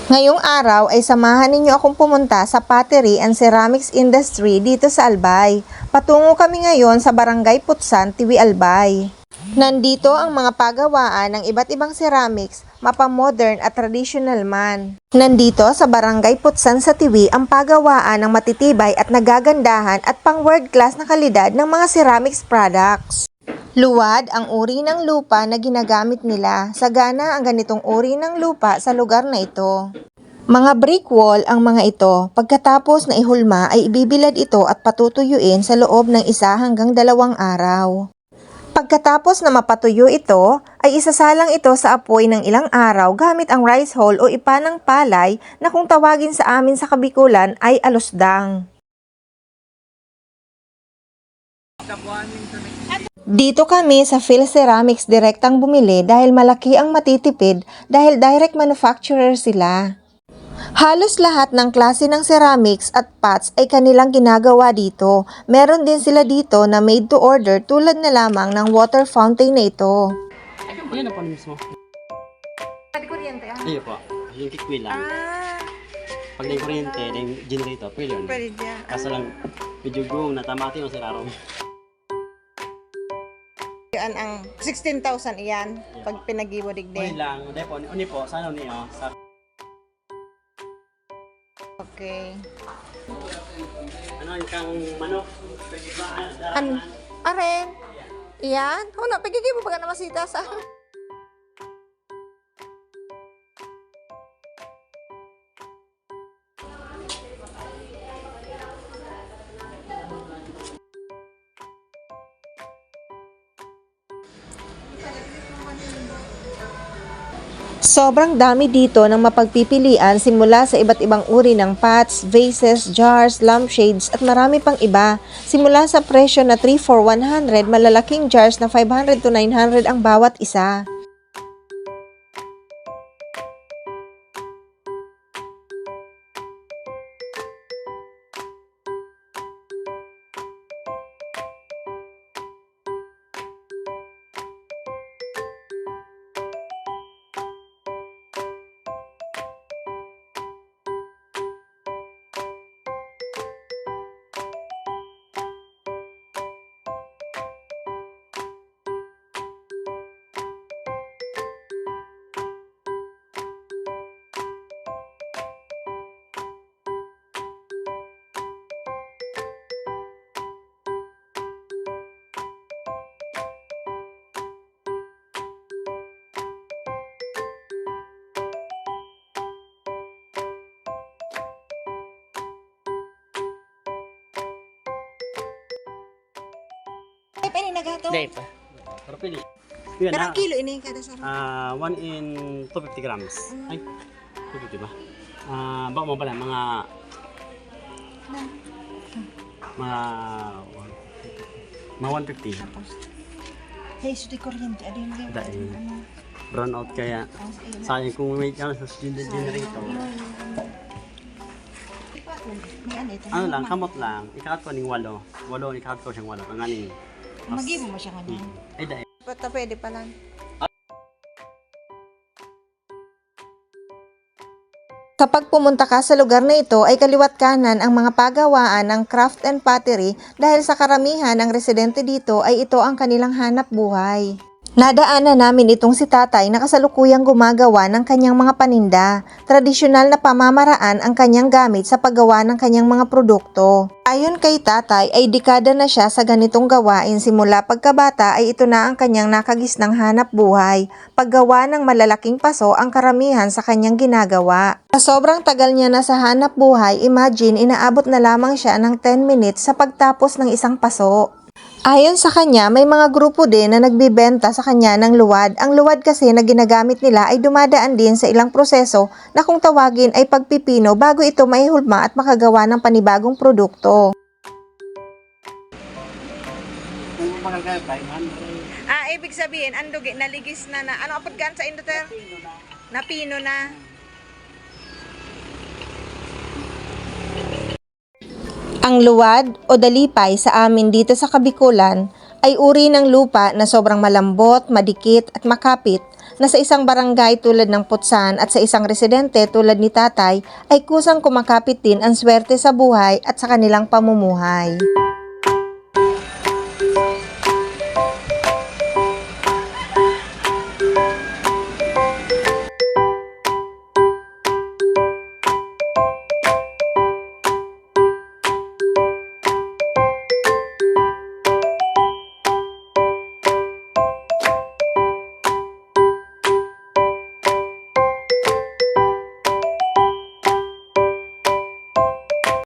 Ngayong araw ay samahan ninyo akong pumunta sa Pottery and Ceramics Industry dito sa Albay. Patungo kami ngayon sa Barangay Putsan, Tiwi, Albay. Nandito ang mga pagawaan ng iba't ibang ceramics, mapa-modern at traditional man. Nandito sa Barangay Putsan sa Tiwi ang pagawaan ng matitibay at nagagandahan at pang world class na kalidad ng mga ceramics products. Luwad ang uri ng lupa na ginagamit nila. Sagana ang ganitong uri ng lupa sa lugar na ito. Mga brick wall ang mga ito. Pagkatapos na ihulma ay ibibilad ito at patutuyuin sa loob ng 1 hanggang 2 araw. Pagkatapos na mapatuyo ito, ay isasalang ito sa apoy ng ilang araw gamit ang rice hull o ipa ng palay na kung tawagin sa amin sa Kabikulan ay alusdang. Dito kami sa Phil Ceramics direktang bumili dahil malaki ang matitipid dahil direct manufacturer sila. Halos lahat ng klase ng ceramics at pots ay kanilang ginagawa dito. Meron din sila dito na made to order tulad na lamang ng water fountain na ito. Yan po mismo. Pati kuryente ah? Iyo po. Yung kikwi lang. Pag yung kuryente, yung generator, pwede yun. Pwede dyan. Kaso lang, medyo go, natamati mo si Rarong. Yan ang 16,000 iyan pag pinagiwadig din. Pwede lang. Depo, uni po, sana niyo. Sa... Okay. Ano yung kang manok? Pwede ba? Aren? Iyan? Huna, pagiging mo baga na masita sa... Sobrang dami dito ng mapagpipilian simula sa iba't ibang uri ng pots, vases, jars, lampshades at marami pang iba. Simula sa presyo na 3 for 100, malalaking jars na 500 to 900 ang bawat isa. Ay, pwede nagato? Hindi po. Pero pwede. Yun Pero na. ang kilo ini kada sa 1 in 250 grams. Ay, 250 ba? Baka mo pala, mga... Mga 150. Hey, suti kuryente. Ano yung mga Dahil brown out kaya. Sayang kung may sa generator. May ano ito? Ano lang, kamot lang. Ikakat ko ning 8. 8, ikakat ko siyang 8. Ang aning. Mag-ibo mo siya kanya. Ay, dahil. Basta pwede pa lang. Kapag pumunta ka sa lugar na ito ay kaliwat kanan ang mga pagawaan ng craft and pottery dahil sa karamihan ng residente dito ay ito ang kanilang hanap buhay. Nadaanan namin itong si tatay na kasalukuyang gumagawa ng kanyang mga paninda. Tradisyonal na pamamaraan ang kanyang gamit sa paggawa ng kanyang mga produkto. Ayon kay tatay ay dekada na siya sa ganitong gawain simula pagkabata ay ito na ang kanyang nakagisnang hanap buhay. Paggawa ng malalaking paso ang karamihan sa kanyang ginagawa. Sa sobrang tagal niya na sa hanap buhay, imagine inaabot na lamang siya ng 10 minutes sa pagtapos ng isang paso. Ayon sa kanya, may mga grupo din na nagbibenta sa kanya ng luwad. Ang luwad kasi na ginagamit nila ay dumadaan din sa ilang proseso na kung tawagin ay pagpipino bago ito maihulma at makagawa ng panibagong produkto. Ibig sabihin, andugi, naligis na na. Ano apod gan sa indoter? Napino na. Ang luwad o dalipay sa amin dito sa Kabikulan ay uri ng lupa na sobrang malambot, madikit at makapit. na sa isang barangay tulad ng Putsan at sa isang residente tulad ni tatay ay kusang kumakapit din ang swerte sa buhay at sa kanilang pamumuhay.